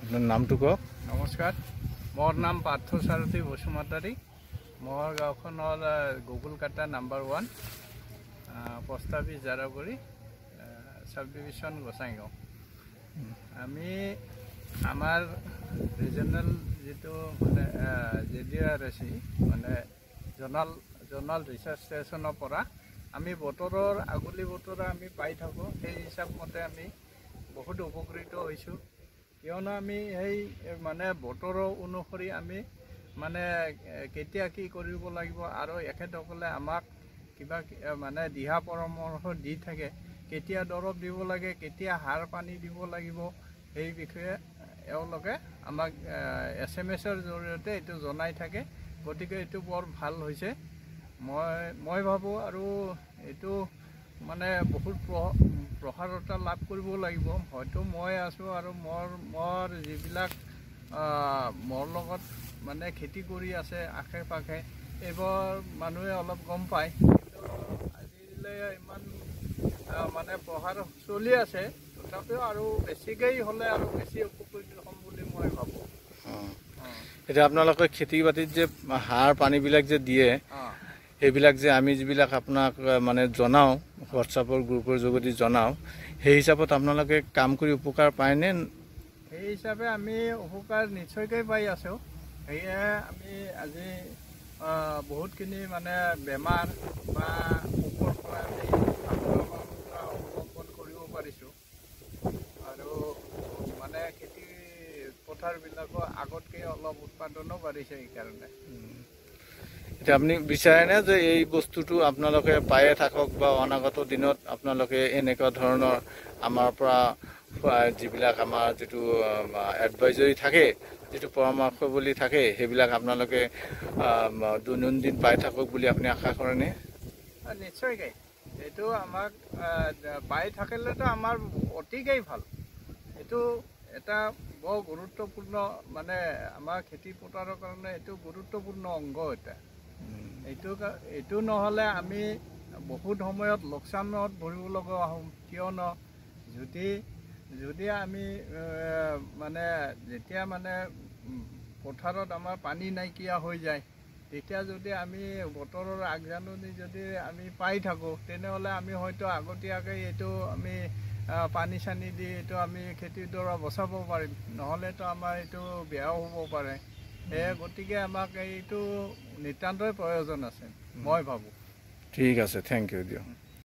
আপনাৰ নামটো কওক। নমস্কাৰ, মোৰ নাম পাৰ্থসাৰথী বসুমতাৰী। মোৰ গাঁওখন হ'ল Gugulkata number 1, post office Jaraguri, sub division Gossaigaon. আমি আমাৰ ৰিজনেল যিটো মানে JDRC মানে জনাল ৰিচাৰ্চ ষ্টেচনৰ পৰা আমি বতৰৰ আগলি বতৰ আমি পাই থাকোঁ। সেই হিচাপ মতে আমি বহুত উপকৃত হৈছোঁ, কিয়নো আমি সেই মানে বতৰৰ অনুসৰি আমি মানে কেতিয়া কি কৰিব লাগিব আৰু এখেতসকলে আমাক কিবা মানে দিহা পৰামৰ্শ দি থাকে, কেতিয়া দৰৱ দিব লাগে, কেতিয়া সাৰ পানী দিব লাগিব, সেই বিষয়ে এওঁলোকে আমাক SMS-ৰ জৰিয়তে এইটো জনাই থাকে। গতিকে এইটো বৰ ভাল হৈছে মই ভাবোঁ, আৰু এইটো মানে বহুত প্ৰসাৰতা লাভ কৰিব লাগিব। হয়তো মই আছোঁ আৰু মোৰ যিবিলাক মোৰ লগত মানে খেতি কৰি আছে আশে পাশে, এইবোৰ মানুহে অলপ গম পায়, কিন্তু আজিলৈ ইমান মানে প্ৰসাৰ চলি আছে। তথাপিও আৰু বেছিকৈ হ'লে আৰু বেছি উপকৃত হ'ম বুলি মই ভাবোঁ। এতিয়া আপোনালোকে খেতি বাতিত যে সাৰ পানীবিলাক যে দিয়ে, সেইবিলাক যে আমি যিবিলাক আপোনাক মানে জনাওঁ, হোৱাটছআপৰ গ্ৰুপৰ যোগেদি জনাওঁ, সেই হিচাপত আপোনালোকে কাম কৰি উপকাৰ পায়নে? সেই হিচাপে আমি উপকাৰ নিশ্চয়কৈ পাই আছোঁ। সেয়ে আমি আজি বহুতখিনি মানে বেমাৰ বা পোকৰ পৰা আমি অৱলম্বন কৰিব পাৰিছোঁ, আৰু মানে খেতি পথাৰবিলাকো আগতকৈ অলপ উৎপাদনো বাঢ়িছে। সেইকাৰণে এতিয়া আপুনি বিচাৰেনে যে এই বস্তুটো আপোনালোকে পায়ে থাকক, বা অনাগত দিনত আপোনালোকে এনেকুৱা ধৰণৰ আমাৰ পৰা যিবিলাক আমাৰ যিটো এডভাইজৰী থাকে, যিটো পৰামৰ্শ বুলি থাকে, সেইবিলাক আপোনালোকে দৈনন্দিন পাই থাকক বুলি আপুনি আশা কৰেনে? নিশ্চয়কৈ এইটো আমাক পাই থাকিলেতো আমাৰ অতিকেই ভাল। এইটো এটা বৰ গুৰুত্বপূৰ্ণ মানে আমাৰ খেতি পথাৰৰ কাৰণে এইটো গুৰুত্বপূৰ্ণ অংগ এটা। এইটো নহ'লে আমি বহুত সময়ত লোকচানত ভৰিব লগা হ'ম, কিয়নো যদি আমি মানে যেতিয়া মানে পথাৰত আমাৰ পানী নাইকিয়া হৈ যায়, তেতিয়া যদি আমি বতৰৰ আগজাননী যদি আমি পাই থাকোঁ, তেনেহ'লে আমি হয়তো আগতীয়াকৈ এইটো আমি পানী চানী দি এইটো আমি খেতিৰ দ্বাৰা বচাব পাৰিম, নহ'লেতো আমাৰ এইটো বেয়াও হ'ব পাৰে। গতিকে আমাক এইটো নিতান্তই প্ৰয়োজন আছে, মই ভাবোঁ। ঠিক আছে, থেংক ইউ দিয়ক।